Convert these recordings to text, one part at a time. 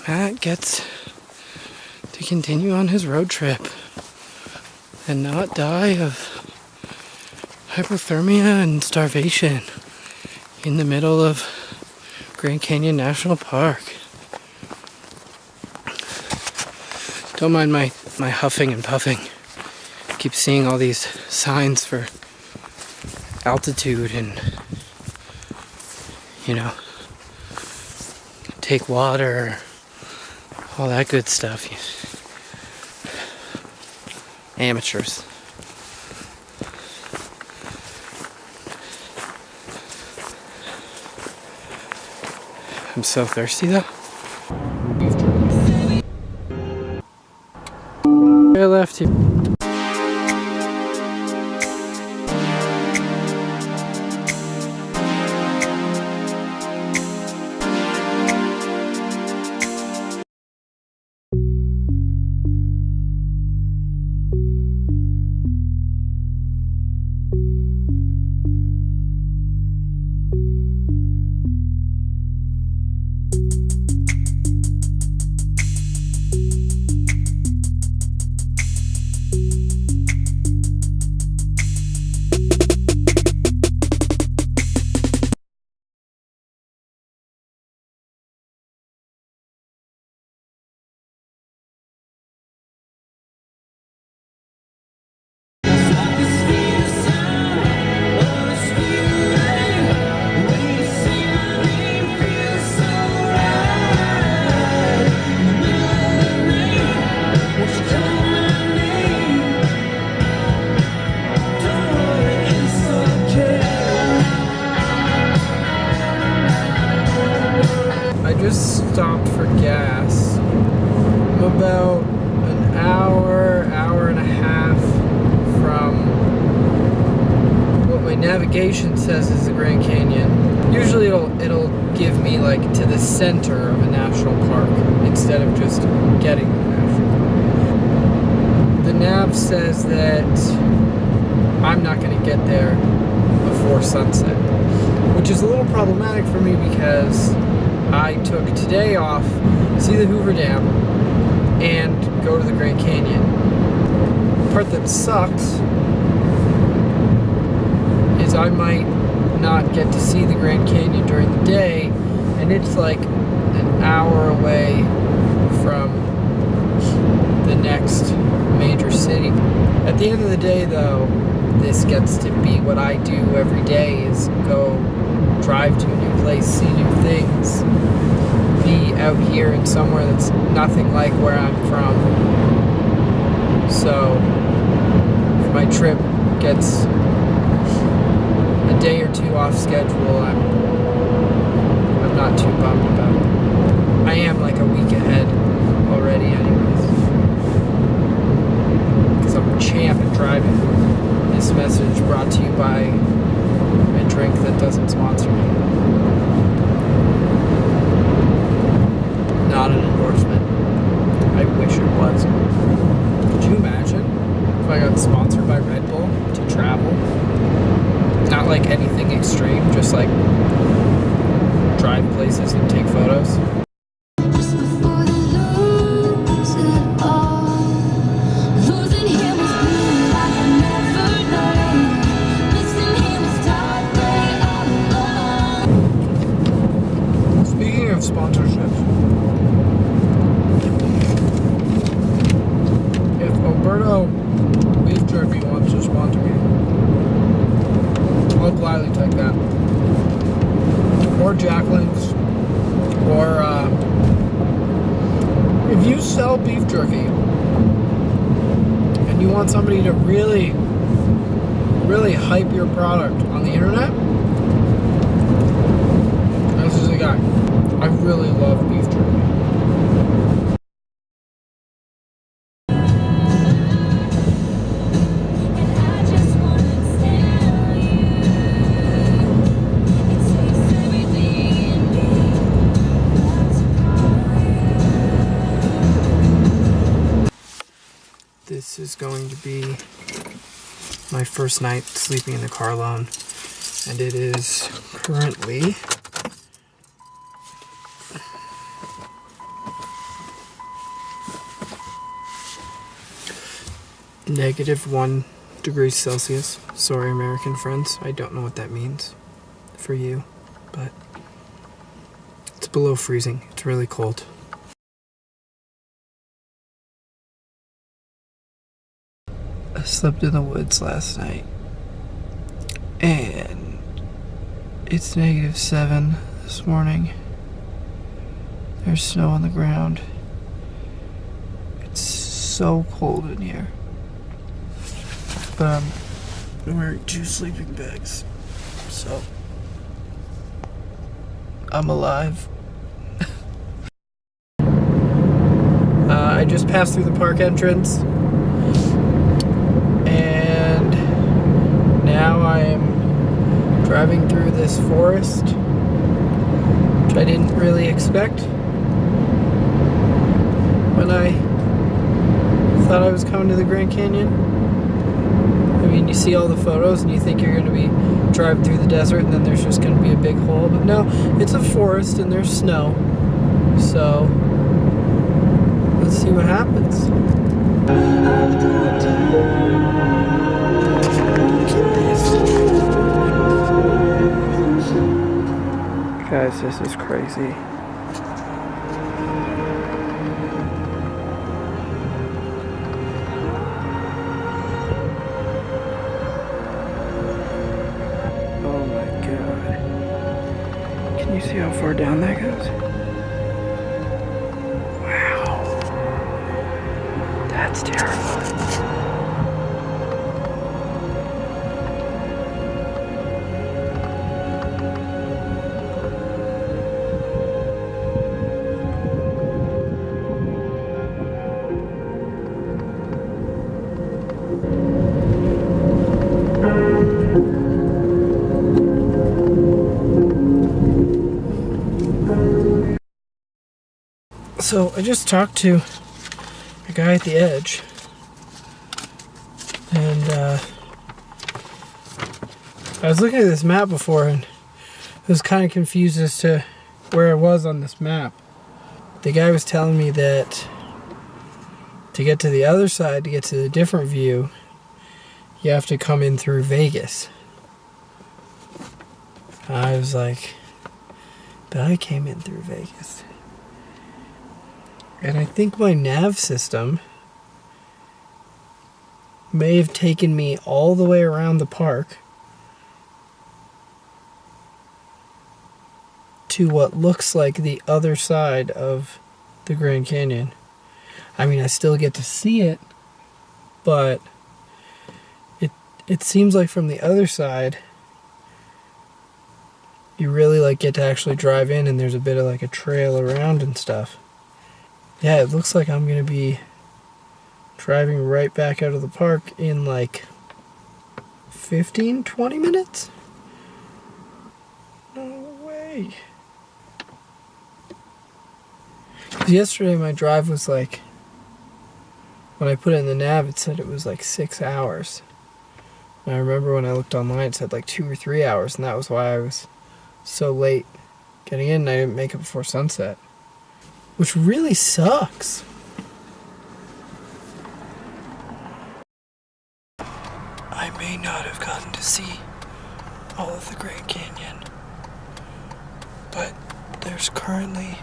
Matt gets to continue on his road trip and not die of hypothermia and starvation in the middle of Grand Canyon National Park. Don't mind my huffing and puffing. I keep seeing all these signs for altitude and, you know, take water, all that good stuff. Amateurs. I'm so thirsty though. I left you. Stopped for gas. I'm about an hour and a half from what my navigation says is the Grand Canyon. Usually it'll give me like to the center of a national park instead of just getting to the national park. The nav says that I'm not going to get there before sunset, which is a little problematic for me because I took today off, see the Hoover Dam, and go to the Grand Canyon. The part that sucks is I might not get to see the Grand Canyon during the day, and it's like an hour away from the next major city. At the end of the day, though, this gets to be what I do every day, is go drive to a new place, see new things, be out here in somewhere that's nothing like where I'm from. So if my trip gets a day or two off schedule, I'm not too bummed about it. I am like a week ahead already anyways, because I'm a champ at driving. This message brought to you by a drink that doesn't sponsor me. Not an endorsement. I wish it was. Could you imagine if I got sponsored by Red Bull to travel? Not like anything extreme, just like drive places and take photos. Sponsorships. If Alberto Beef Jerky wants to sponsor me, I'll gladly take that. Or Jacqueline's. Or if you sell beef jerky and you want somebody to really hype your product on the internet, this is the guy. I really love beef jerky. This is going to be my first night sleeping in the car alone, and it is currently -1 degrees Celsius. Sorry, American friends. I don't know what that means for you, but it's below freezing. It's really cold. I slept in the woods last night, and it's -7 this morning. There's snow on the ground. It's so cold in here. But I'm wearing 2 sleeping bags, so I'm alive. I just passed through the park entrance, and now I am driving through this forest, which I didn't really expect when I thought I was coming to the Grand Canyon. I mean, you see all the photos and you think you're going to be driving through the desert and then there's just going to be a big hole, but no, it's a forest and there's snow. So let's see what happens. Guys, this is crazy. Oh my God. Can you see how far down that goes? Wow. That's terrifying. So I just talked to a guy at the edge, and I was looking at this map before and I was kind of confused as to where I was on this map. The guy was telling me that to get to the other side, to get to the different view, you have to come in through Vegas. I was like, but I came in through Vegas. And I think my nav system may have taken me all the way around the park to what looks like the other side of the Grand Canyon. I mean, I still get to see it, but it seems like from the other side, you really like get to actually drive in, and there's a bit of like a trail around and stuff. Yeah, it looks like I'm going to be driving right back out of the park in like 15, 20 minutes? No way. 'Cause yesterday my drive was like, when I put it in the nav, it said it was like 6 hours. And I remember when I looked online, it said like 2 or 3 hours, and that was why I was so late getting in, and I didn't make it before sunset. Which really sucks. I may not have gotten to see all of the Grand Canyon, but there's currently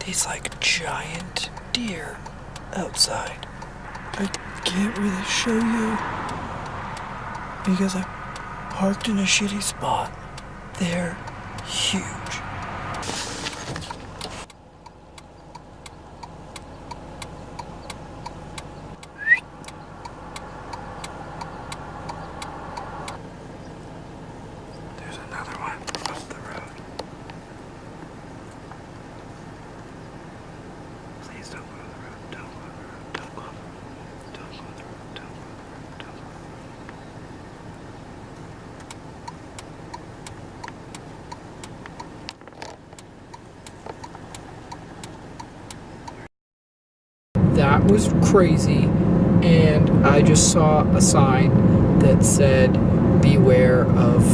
these like giant deer outside. I can't really show you because I parked in a shitty spot. They're huge. That was crazy, and I just saw a sign that said beware of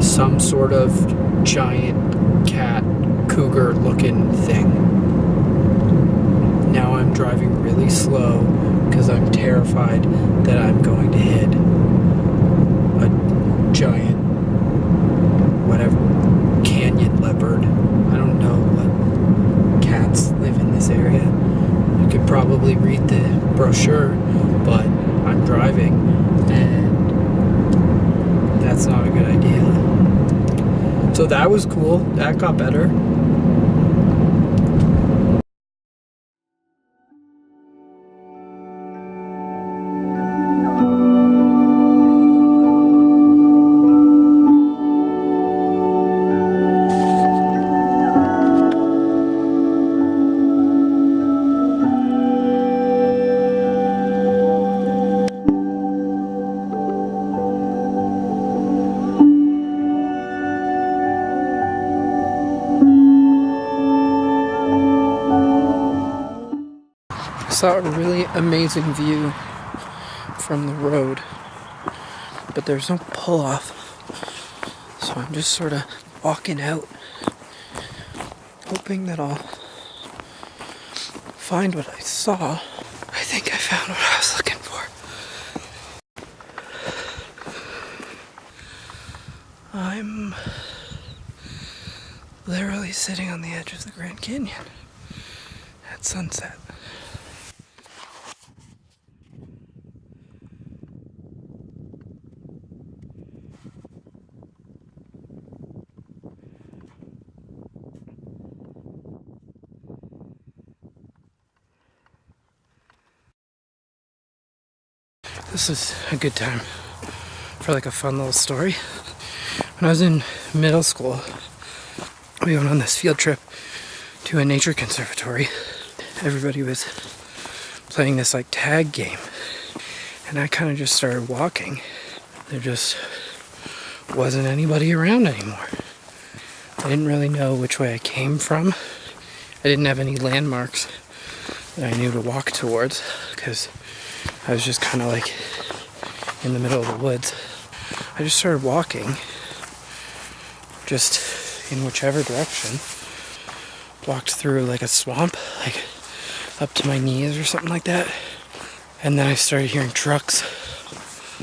some sort of giant cat cougar looking thing. Now I'm driving really slow because I'm terrified that I'm going to hit a giant, whatever, canyon leopard. I don't know what cats live in this area. You could probably read the brochure, but I'm driving and that's not a good idea. So that was cool. That got better. Saw a really amazing view from the road, but there's no pull-off, so I'm just sort of walking out, hoping that I'll find what I saw. I think I found what I was looking for. I'm literally sitting on the edge of the Grand Canyon at sunset. This is a good time for like a fun little story. When I was in middle school, we went on this field trip to a nature conservatory. Everybody was playing this like tag game, and I kind of just started walking. There just wasn't anybody around anymore. I didn't really know which way I came from. I didn't have any landmarks that I knew to walk towards because I was just kind of like in the middle of the woods. I just started walking just in whichever direction. Walked through like a swamp, like up to my knees or something like that. And then I started hearing trucks.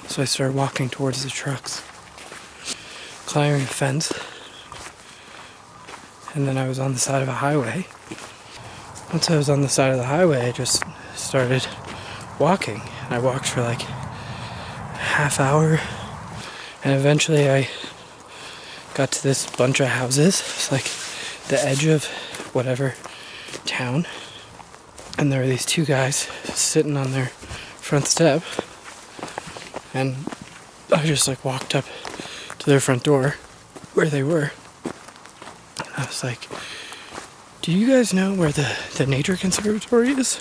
So I started walking towards the trucks, climbing a fence. And then I was on the side of a highway. Once I was on the side of the highway, I just started walking. And I walked for like a half hour. And eventually I got to this bunch of houses. It's like the edge of whatever town. And there were these two guys sitting on their front step. And I just like walked up to their front door where they were. And I was like, do you guys know where the nature conservatory is?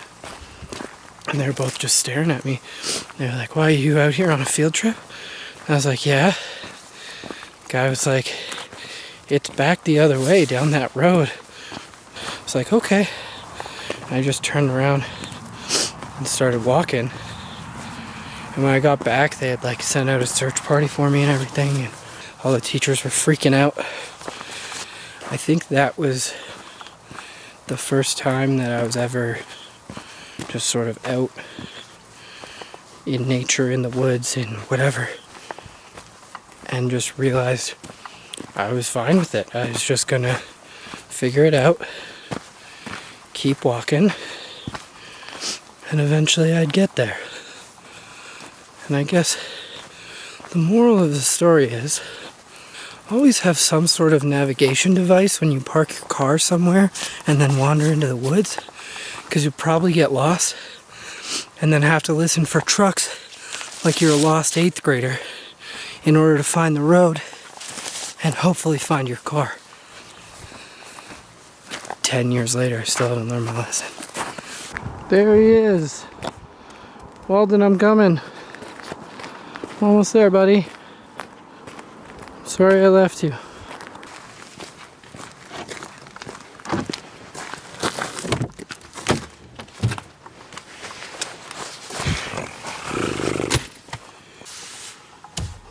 And they were both just staring at me. They were like, why are you out here on a field trip? And I was like, yeah. The guy was like, it's back the other way down that road. I was like, okay. And I just turned around and started walking. And when I got back, they had like sent out a search party for me and everything, and all the teachers were freaking out. I think that was the first time that I was ever just sort of out in nature, in the woods, in whatever, and just realized I was fine with it. I was just gonna figure it out, keep walking, and eventually I'd get there. And I guess the moral of the story is always have some sort of navigation device when you park your car somewhere and then wander into the woods, because you'll probably get lost and then have to listen for trucks like you're a lost 8th grader in order to find the road and hopefully find your car. 10 years later, I still haven't learned my lesson. There he is. Walden, I'm coming. Almost there, buddy. Sorry I left you.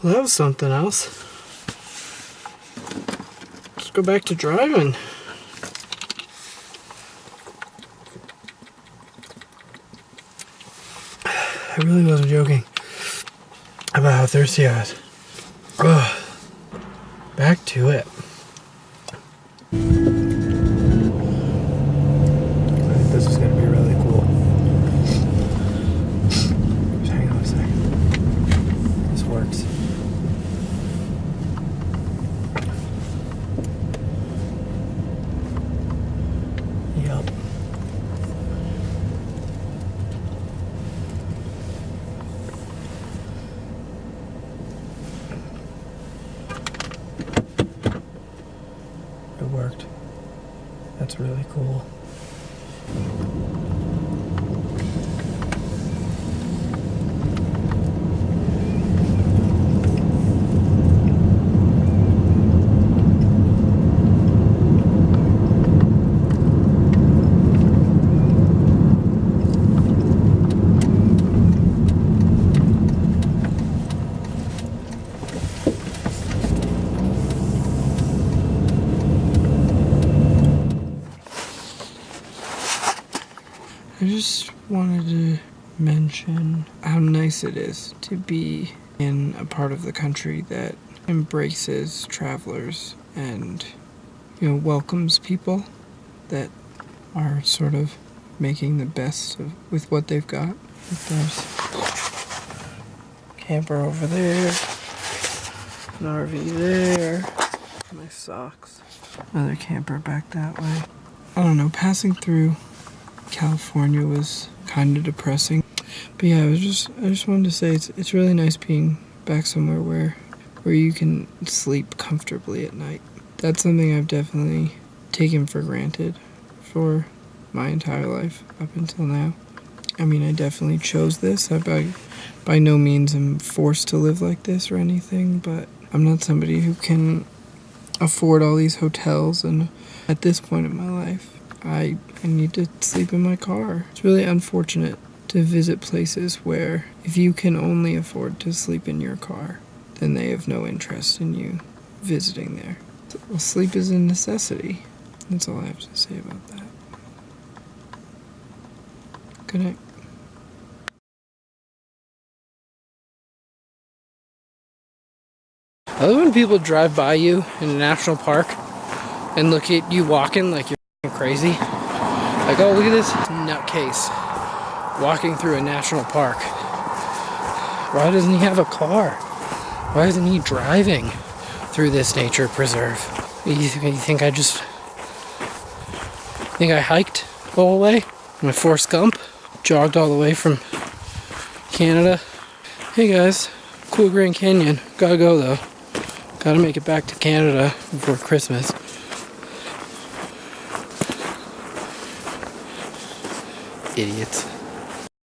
Well, that was something else. Let's go back to driving. I really wasn't joking about how thirsty I was. Ugh. Back to it. I think this is going to be really cool. Just hang on a second. This works. Yup. It worked. That's really cool. I just wanted to mention how nice it is to be in a part of the country that embraces travelers and, welcomes people that are sort of making the best with what they've got. There's camper over there, an RV there, my socks, another camper back that way. I don't know, passing through California was kind of depressing, but yeah, I just wanted to say it's really nice being back somewhere where you can sleep comfortably at night. That's something I've definitely taken for granted for my entire life up until now. I mean, I definitely chose this. I by no means am forced to live like this or anything, but I'm not somebody who can afford all these hotels, and at this point in my life I need to sleep in my car. It's really unfortunate to visit places where if you can only afford to sleep in your car, then they have no interest in you visiting there. Well, sleep is a necessity. That's all I have to say about that. Good night. I love when people drive by you in a national park and look at you walking like you're crazy. Like, oh, look at this nutcase walking through a national park. Why doesn't he have a car? Why isn't he driving through this nature preserve? You think I hiked the whole way? My Forrest Gump jogged all the way from Canada. Hey guys, cool Grand Canyon. Gotta go though. Gotta make it back to Canada before Christmas. Idiots.